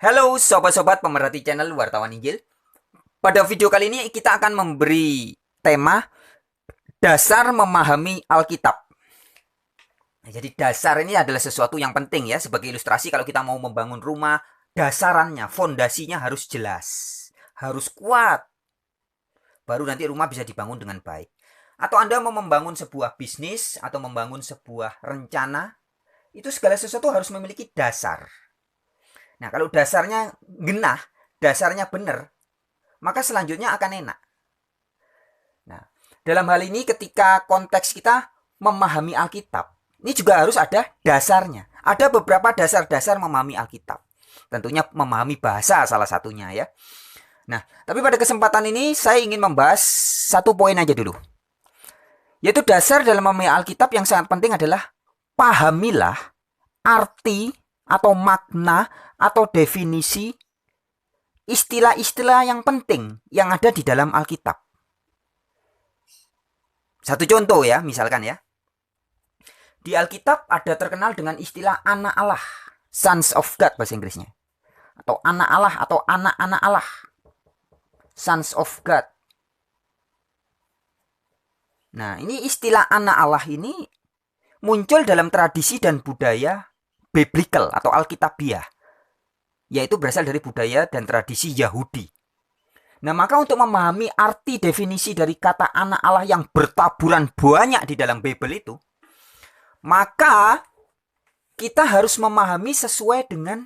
Halo sobat-sobat pemerhati channel Wartawan Injil. Pada video kali ini kita akan memberi tema dasar memahami Alkitab. Nah, jadi dasar ini adalah sesuatu yang penting ya. Sebagai ilustrasi kalau kita mau membangun rumah, dasarannya, fondasinya harus jelas. Harus kuat. Baru nanti rumah bisa dibangun dengan baik. Atau Anda mau membangun sebuah bisnis atau membangun sebuah rencana, itu segala sesuatu harus memiliki dasar. Nah, kalau dasarnya genah, dasarnya benar, maka selanjutnya akan enak. Nah, dalam hal ini ketika konteks kita memahami Alkitab, ini juga harus ada dasarnya. Ada beberapa dasar-dasar memahami Alkitab. Tentunya memahami bahasa salah satunya ya. Nah, tapi pada kesempatan ini saya ingin membahas satu poin aja dulu. Yaitu dasar dalam memahami Alkitab yang sangat penting adalah pahamilah arti atau makna atau definisi istilah-istilah yang penting yang ada di dalam Alkitab. Satu contoh ya, misalkan ya. Di Alkitab ada terkenal dengan istilah anak Allah, sons of God bahasa Inggrisnya. Atau anak Allah atau anak-anak Allah, sons of God. Nah, ini istilah anak Allah ini muncul dalam tradisi dan budaya biblical atau Alkitabiah, yaitu berasal dari budaya dan tradisi Yahudi. Nah, maka untuk memahami arti definisi dari kata anak Allah yang bertaburan banyak di dalam Bible itu, maka kita harus memahami sesuai dengan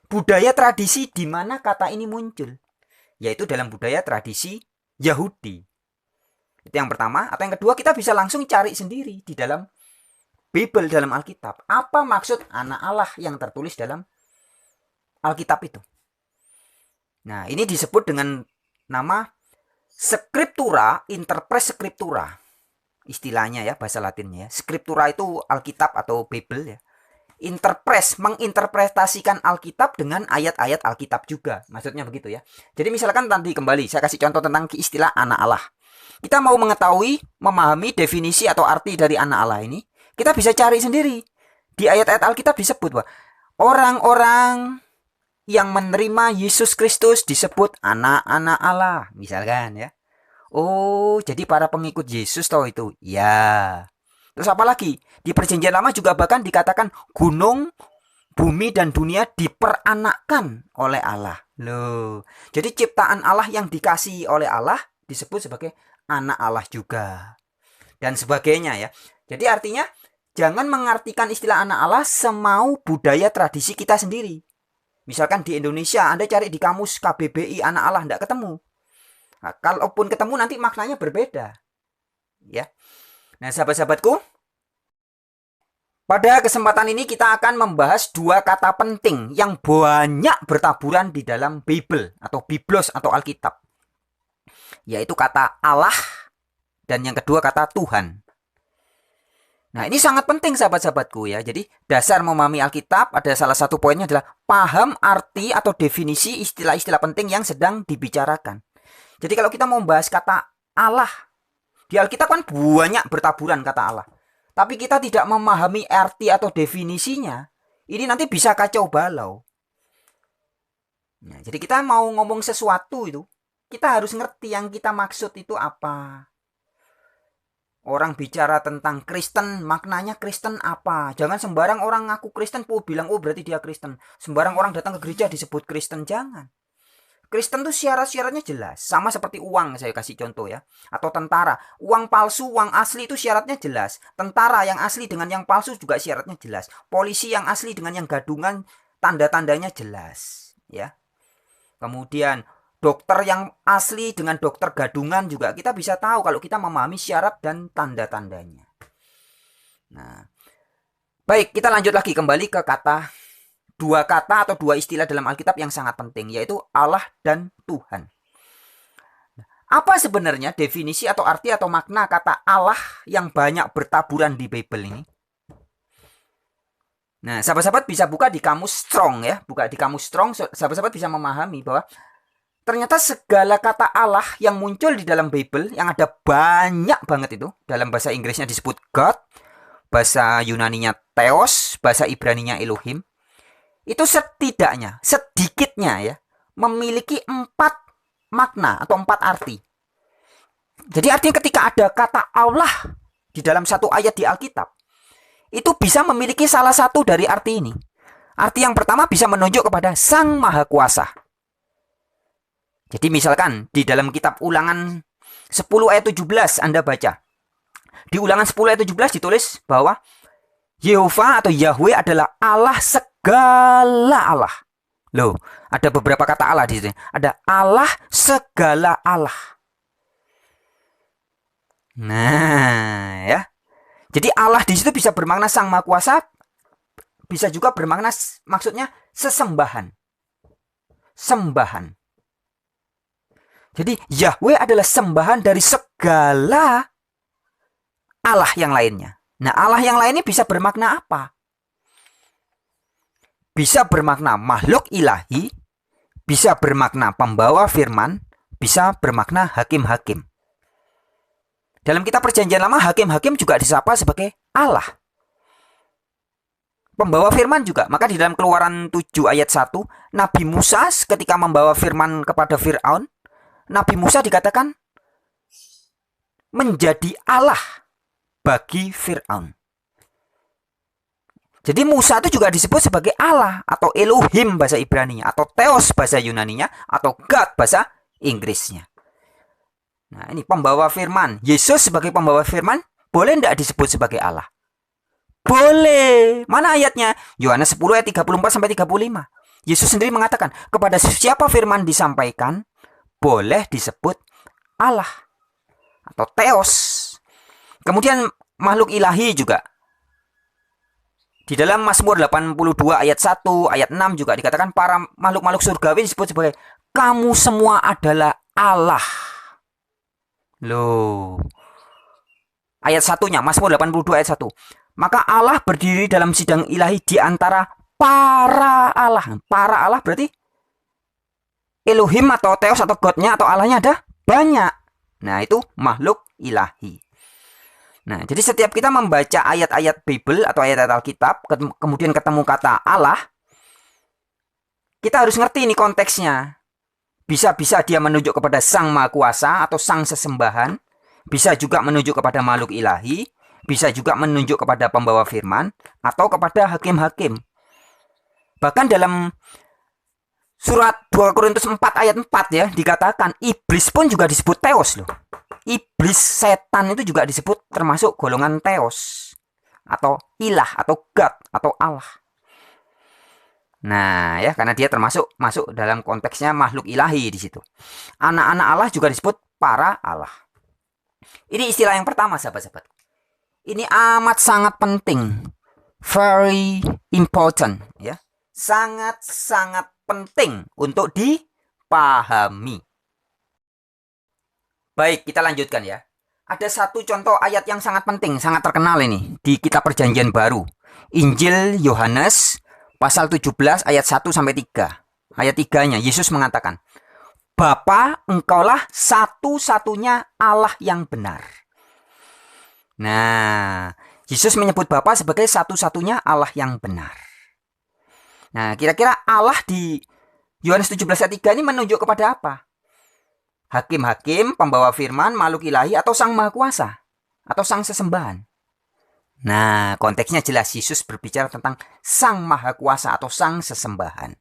budaya tradisi di mana kata ini muncul, yaitu dalam budaya tradisi Yahudi. Itu yang pertama. Atau yang kedua, kita bisa langsung cari sendiri di dalam Bible, dalam Alkitab. Apa maksud anak Allah yang tertulis dalam Alkitab itu? Nah, ini disebut dengan nama Scriptura, interpres Scriptura. Istilahnya ya, bahasa Latinnya ya. Scriptura itu Alkitab atau Bible ya. Interpres, menginterpretasikan Alkitab dengan ayat-ayat Alkitab juga. Maksudnya begitu ya. Jadi misalkan tadi kembali, saya kasih contoh tentang istilah anak Allah. Kita mau mengetahui, memahami definisi atau arti dari anak Allah ini, kita bisa cari sendiri. Di ayat-ayat Alkitab disebut bahwa orang-orang yang menerima Yesus Kristus disebut anak-anak Allah. Misalkan ya. Oh, jadi para pengikut Yesus tahu itu. Ya. Terus apa lagi? Di perjanjian lama juga bahkan dikatakan gunung, bumi, dan dunia diperanakkan oleh Allah. Loh. Jadi ciptaan Allah yang dikasihi oleh Allah disebut sebagai anak Allah juga. Dan sebagainya ya. Jadi artinya jangan mengartikan istilah anak Allah semau budaya tradisi kita sendiri. Misalkan di Indonesia Anda cari di kamus KBBI anak Allah tidak ketemu. Nah, kalaupun ketemu nanti maknanya berbeda. Ya. Nah, sahabat-sahabatku, pada kesempatan ini kita akan membahas dua kata penting yang banyak bertaburan di dalam Bible atau Biblos atau Alkitab. Yaitu kata Allah dan yang kedua kata Tuhan. Nah, ini sangat penting sahabat-sahabatku ya. Jadi dasar memahami Alkitab ada salah satu poinnya adalah paham arti atau definisi istilah-istilah penting yang sedang dibicarakan. Jadi kalau kita mau membahas kata Allah, di Alkitab kan banyak bertaburan kata Allah. Tapi kita tidak memahami arti atau definisinya, ini nanti bisa kacau balau. Nah, jadi kita mau ngomong sesuatu itu, kita harus ngerti yang kita maksud itu apa. Orang bicara tentang Kristen, maknanya Kristen apa? Jangan sembarang orang ngaku Kristen, bilang oh berarti dia Kristen. Sembarang orang datang ke gereja disebut Kristen, jangan. Kristen tuh syarat-syaratnya jelas. Sama seperti uang, saya kasih contoh ya. Atau tentara. Uang palsu, uang asli itu syaratnya jelas. Tentara yang asli dengan yang palsu juga syaratnya jelas. Polisi yang asli dengan yang gadungan, tanda-tandanya jelas. Ya. Kemudian dokter yang asli dengan dokter gadungan juga kita bisa tahu kalau kita memahami syarat dan tanda-tandanya. Nah, baik, kita lanjut lagi kembali ke dua kata atau dua istilah dalam Alkitab yang sangat penting, yaitu Allah dan Tuhan. Apa sebenarnya definisi atau arti atau makna kata Allah yang banyak bertaburan di Bible ini? Nah, sahabat-sahabat bisa buka di kamus Strong ya. Buka di kamus Strong, sahabat-sahabat bisa memahami bahwa ternyata segala kata Allah yang muncul di dalam Bible, yang ada banyak banget itu, dalam bahasa Inggrisnya disebut God, bahasa Yunaninya Theos, bahasa Ibraninya Elohim. itu sedikitnya ya, memiliki 4 makna atau 4 arti. Jadi artinya ketika ada kata Allah di dalam satu ayat di Alkitab, itu bisa memiliki salah satu dari arti ini. Arti yang pertama bisa menunjuk kepada Sang Maha Kuasa. Jadi misalkan di dalam kitab Ulangan 10 ayat 17 Anda baca. Di Ulangan 10 ayat 17 ditulis bahwa Yehova atau Yahweh adalah Allah segala Allah. Loh, ada beberapa kata Allah di sini. Ada Allah segala Allah. Nah, ya. Jadi Allah di situ bisa bermakna Sang Maha Kuasa, bisa juga bermakna maksudnya sesembahan. Sembahan. Jadi Yahweh adalah sembahan dari segala Allah yang lainnya. Nah, Allah yang lainnya bisa bermakna apa? Bisa bermakna makhluk ilahi, bisa bermakna pembawa firman, bisa bermakna hakim-hakim. Dalam kitab Perjanjian Lama, hakim-hakim juga disapa sebagai Allah. Pembawa firman juga. Maka di dalam Keluaran 7 ayat 1, Nabi Musa ketika membawa firman kepada Fir'aun, Nabi Musa dikatakan menjadi Allah bagi Fir'aun. Jadi Musa itu juga disebut sebagai Allah atau Elohim bahasa Ibraninya, atau Theos bahasa Yunaninya, atau God bahasa Inggrisnya. Nah, ini pembawa firman. Yesus sebagai pembawa firman boleh tidak disebut sebagai Allah? Boleh. Mana ayatnya? Yohanes 10 ayat 34 sampai 35. Yesus sendiri mengatakan, kepada siapa firman disampaikan boleh disebut Allah atau Theos. Kemudian makhluk ilahi juga. Di dalam Mazmur 82 ayat 1, ayat 6 juga dikatakan para makhluk-makhluk surgawi disebut sebagai kamu semua adalah Allah. Loh. Ayat satunya, Mazmur 82 ayat 1. Maka Allah berdiri dalam sidang ilahi di antara para Allah. Para Allah berarti Elohim atau Theos atau God-nya atau Allahnya ada banyak. Nah, itu makhluk ilahi. Nah, jadi setiap kita membaca ayat-ayat Bible atau ayat-ayat Alkitab, kemudian ketemu kata Allah, kita harus ngerti ini konteksnya. Bisa-bisa dia menunjuk kepada Sang Maha Kuasa atau Sang Sesembahan, bisa juga menunjuk kepada makhluk ilahi, bisa juga menunjuk kepada pembawa firman, atau kepada hakim-hakim. Bahkan dalam surat 2 Korintus 4 ayat 4 ya, dikatakan iblis pun juga disebut Theos loh. Iblis, setan itu juga disebut termasuk golongan Theos atau ilah atau God atau Allah. Nah, ya, karena dia masuk dalam konteksnya makhluk ilahi di situ. Anak-anak Allah juga disebut para Allah. Ini istilah yang pertama, sahabat-sahabat. Ini amat sangat penting. Very important, ya. Sangat-sangat penting untuk dipahami. Baik, kita lanjutkan ya. Ada satu contoh ayat yang sangat penting, sangat terkenal ini di kitab Perjanjian Baru. Injil Yohanes pasal 17 ayat 1 sampai 3. Ayat 3-nya Yesus mengatakan, Bapa, engkaulah satu-satunya Allah yang benar. Nah, Yesus menyebut Bapa sebagai satu-satunya Allah yang benar. Nah, kira-kira Allah di Yohanes 17 ayat 3 ini menunjuk kepada apa? Hakim-hakim, pembawa firman, makhluk ilahi, atau Sang Maha Kuasa? Atau Sang Sesembahan? Nah, konteksnya jelas Yesus berbicara tentang Sang Maha Kuasa atau Sang Sesembahan.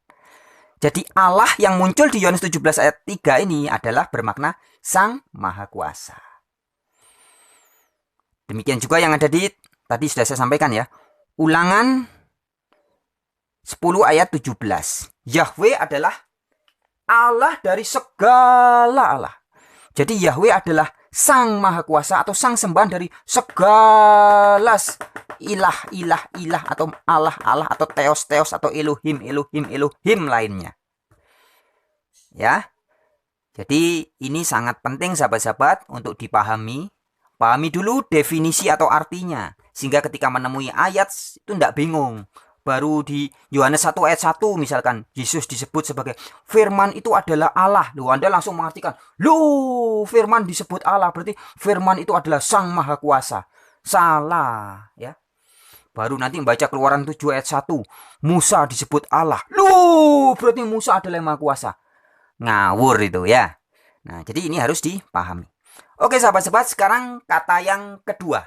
Jadi Allah yang muncul di Yohanes 17 ayat 3 ini adalah bermakna Sang Maha Kuasa. Demikian juga yang ada di, tadi sudah saya sampaikan ya, Ulangan 10 ayat 17. Yahweh adalah Allah dari segala Allah. Jadi Yahweh adalah Sang Maha Kuasa atau Sang Sembahan dari segala ilah atau Allah atau Theos atau Elohim lainnya. Ya. Jadi ini sangat penting sahabat-sahabat untuk dipahami. Pahami dulu definisi atau artinya. Sehingga ketika menemui ayat itu tidak bingung. Baru di Yohanes 1 ayat 1 misalkan Yesus disebut sebagai firman itu adalah Allah. Loh, Anda langsung mengartikan, loh, firman disebut Allah berarti firman itu adalah Sang Maha Kuasa. Salah, ya. Baru nanti membaca Keluaran 7 ayat 1. Musa disebut Allah. Loh, berarti Musa adalah yang Maha Kuasa. Ngawur itu ya. Nah, jadi ini harus dipahami. Oke sahabat-sahabat, sekarang kata yang kedua.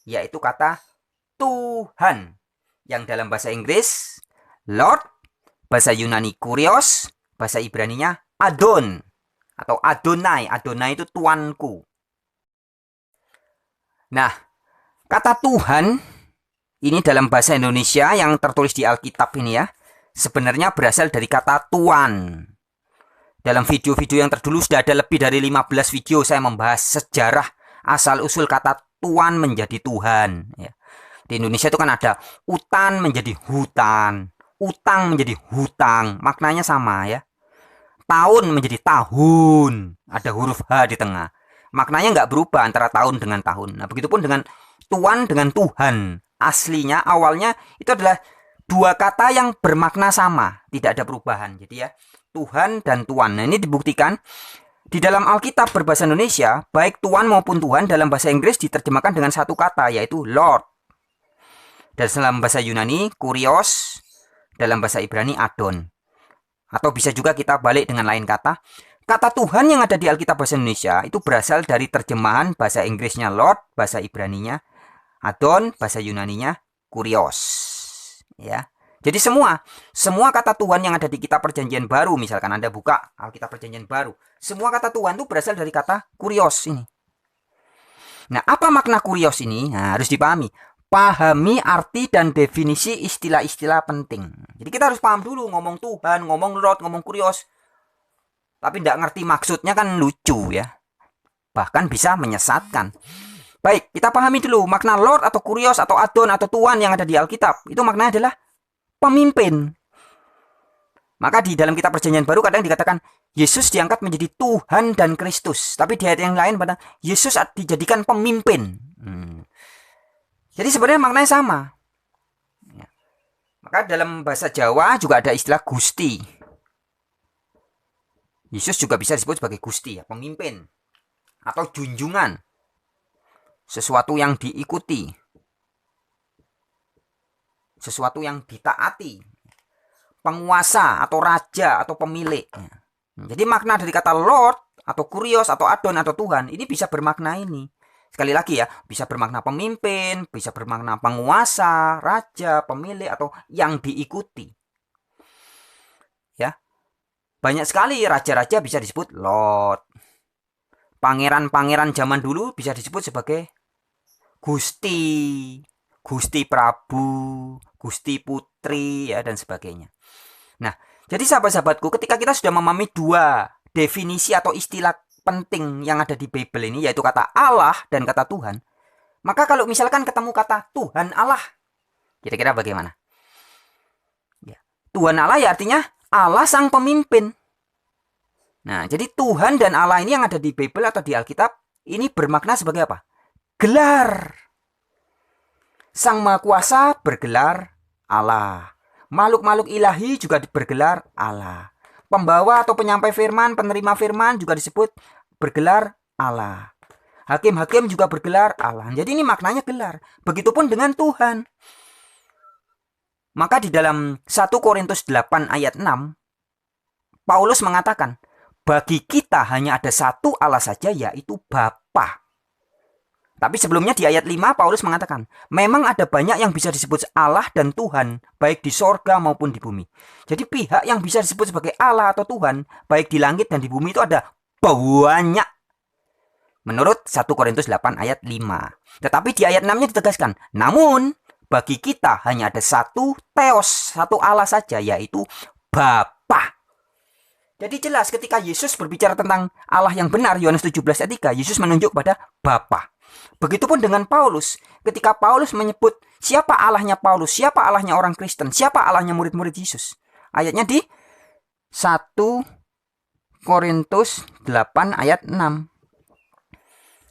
Yaitu kata Tuhan. Yang dalam bahasa Inggris, Lord. Bahasa Yunani, Kurios. Bahasa Ibraninya, Adon. Atau Adonai. Adonai itu tuanku. Nah, kata Tuhan ini dalam bahasa Indonesia yang tertulis di Alkitab ini ya, sebenarnya berasal dari kata tuan. Dalam video-video yang terdulu sudah ada lebih dari 15 video saya membahas sejarah asal-usul kata tuan menjadi Tuhan. Ya. Di Indonesia itu kan ada utan menjadi hutan, utang menjadi hutang, maknanya sama ya. Tahun menjadi tahun, ada huruf H di tengah. Maknanya nggak berubah antara tahun dengan tahun. Nah, begitupun dengan tuan dengan Tuhan. Aslinya awalnya itu adalah dua kata yang bermakna sama, tidak ada perubahan. Jadi ya, Tuhan dan tuan. Nah, ini dibuktikan di dalam Alkitab berbahasa Indonesia, baik tuan maupun Tuhan dalam bahasa Inggris diterjemahkan dengan satu kata, yaitu Lord. Dan dalam bahasa Yunani, Kurios, dalam bahasa Ibrani, Adon. Atau bisa juga kita balik dengan lain kata. Kata Tuhan yang ada di Alkitab bahasa Indonesia itu berasal dari terjemahan bahasa Inggrisnya Lord, bahasa Ibraninya Adon, bahasa Yunaninya Kurios. Ya. Jadi semua kata Tuhan yang ada di kitab Perjanjian Baru, misalkan Anda buka Alkitab Perjanjian Baru, semua kata Tuhan itu berasal dari kata Kurios ini. Nah, apa makna Kurios ini? Nah, harus dipahami. Pahami arti dan definisi istilah-istilah penting. Jadi kita harus paham dulu, ngomong Tuhan, ngomong Lord, ngomong Kurios. Tapi tidak ngerti maksudnya kan lucu ya. Bahkan bisa menyesatkan. Baik, kita pahami dulu makna Lord atau Kurios atau Adon atau Tuan yang ada di Alkitab. Itu maknanya adalah pemimpin. Maka di dalam kitab Perjanjian Baru kadang dikatakan Yesus diangkat menjadi Tuhan dan Kristus. Tapi di ayat yang lain pada Yesus dijadikan pemimpin. Jadi sebenarnya maknanya sama. Ya. Maka dalam bahasa Jawa juga ada istilah Gusti. Yesus juga bisa disebut sebagai Gusti, ya, pemimpin. Atau junjungan. Sesuatu yang diikuti. Sesuatu yang ditaati. Penguasa atau raja atau pemilik. Jadi makna dari kata Lord atau Kurios atau Adon atau Tuhan ini bisa bermakna ini. Sekali lagi ya, bisa bermakna pemimpin, bisa bermakna penguasa, raja, pemilik atau yang diikuti. Ya. Banyak sekali raja-raja bisa disebut Lord. Pangeran-pangeran zaman dulu bisa disebut sebagai Gusti, Gusti Prabu, Gusti Putri, ya, dan sebagainya. Nah, jadi sahabat-sahabatku, ketika kita sudah memahami dua definisi atau istilah penting yang ada di Bible ini, yaitu kata Allah dan kata Tuhan, maka kalau misalkan ketemu kata Tuhan Allah, kira-kira bagaimana? Ya, Tuhan Allah ya artinya Allah sang pemimpin. Nah, jadi Tuhan dan Allah ini yang ada di Bible atau di Alkitab, ini bermakna sebagai apa? Gelar. Sang Maha Kuasa bergelar Allah. Makhluk-makhluk ilahi juga bergelar Allah. Pembawa atau penyampai firman, penerima firman juga disebut bergelar Allah. Hakim-hakim juga bergelar Allah. Jadi ini maknanya gelar. Begitupun dengan Tuhan. Maka di dalam 1 Korintus 8 ayat 6, Paulus mengatakan, bagi kita hanya ada satu Allah saja, yaitu Bapa. Tapi sebelumnya di ayat 5 Paulus mengatakan, memang ada banyak yang bisa disebut Allah dan Tuhan, baik di sorga maupun di bumi. Jadi pihak yang bisa disebut sebagai Allah atau Tuhan, baik di langit dan di bumi itu ada banyak. Menurut 1 Korintus 8 ayat 5. Tetapi di ayat 6-nya ditegaskan, namun bagi kita hanya ada satu Theos, satu Allah saja, yaitu Bapa. Jadi jelas ketika Yesus berbicara tentang Allah yang benar, Yohanes 17 ayat 3, Yesus menunjuk pada Bapa. Begitupun dengan Paulus, ketika Paulus menyebut siapa Allahnya Paulus, siapa Allahnya orang Kristen, siapa Allahnya murid-murid Yesus. Ayatnya di 1 Korintus 8 ayat 6.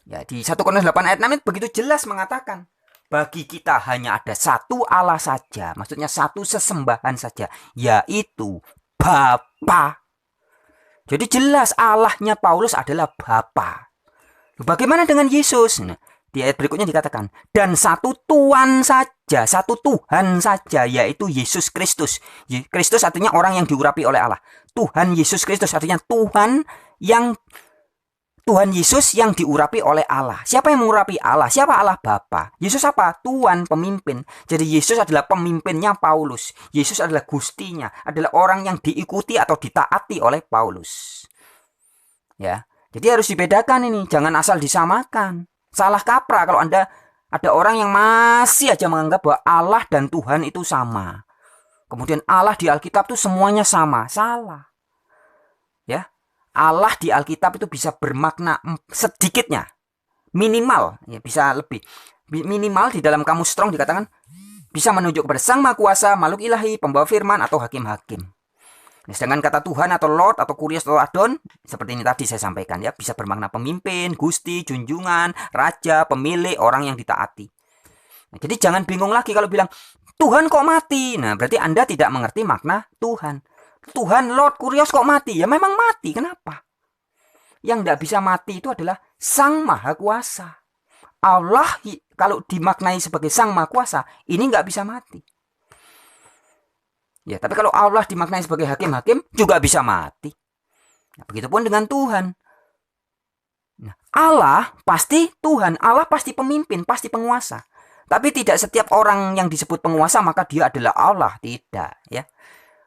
Ya, di 1 Korintus 8 ayat 6 itu begitu jelas mengatakan, bagi kita hanya ada satu Allah saja, maksudnya satu sesembahan saja, yaitu Bapa. Jadi jelas Allahnya Paulus adalah Bapa. Bagaimana dengan Yesus? Nah, Di ayat berikutnya dikatakan, dan satu Tuhan saja, satu Tuhan saja, yaitu Yesus Kristus. Kristus artinya orang yang diurapi oleh Allah. Tuhan Yesus Kristus artinya Tuhan Yesus yang diurapi oleh Allah. Siapa yang mengurapi Allah? Siapa Allah? Bapa. Yesus apa? Tuhan, pemimpin. Jadi Yesus adalah pemimpinnya Paulus. Yesus adalah gustinya, adalah orang yang diikuti atau ditaati oleh Paulus. Ya, jadi harus dibedakan ini, jangan asal disamakan. Salah kaprah kalau Anda ada orang yang masih aja menganggap bahwa Allah dan Tuhan itu sama. Kemudian Allah di Alkitab itu semuanya sama. Salah. Ya. Allah di Alkitab itu bisa bermakna sedikitnya. Minimal, ya bisa lebih. Minimal di dalam kamus Strong dikatakan bisa menunjuk kepada Sang Maha Kuasa, makhluk ilahi, pembawa firman atau hakim-hakim. Sedangkan kata Tuhan atau Lord atau Kurios atau Adon, seperti ini tadi saya sampaikan ya, bisa bermakna pemimpin, gusti, junjungan, raja, pemilik, orang yang ditaati. Nah, jadi jangan bingung lagi kalau bilang, Tuhan kok mati? Nah, berarti Anda tidak mengerti makna Tuhan. Tuhan, Lord, Kurios kok mati? Ya memang mati, kenapa? Yang tidak bisa mati itu adalah Sang Maha Kuasa. Allah kalau dimaknai sebagai Sang Maha Kuasa, ini nggak bisa mati. Ya, tapi kalau Allah dimaknai sebagai hakim-hakim juga bisa mati. Nah, begitupun dengan Tuhan. Nah, Allah pasti Tuhan, Allah pasti pemimpin, pasti penguasa. Tapi tidak setiap orang yang disebut penguasa maka dia adalah Allah, tidak. Ya.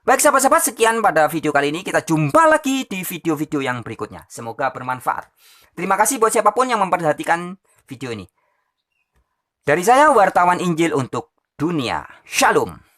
Baik sahabat-sahabat, sekian pada video kali ini. Kita jumpa lagi di video-video yang berikutnya. Semoga bermanfaat. Terima kasih buat siapapun yang memperhatikan video ini. Dari saya, wartawan Injil untuk dunia. Shalom.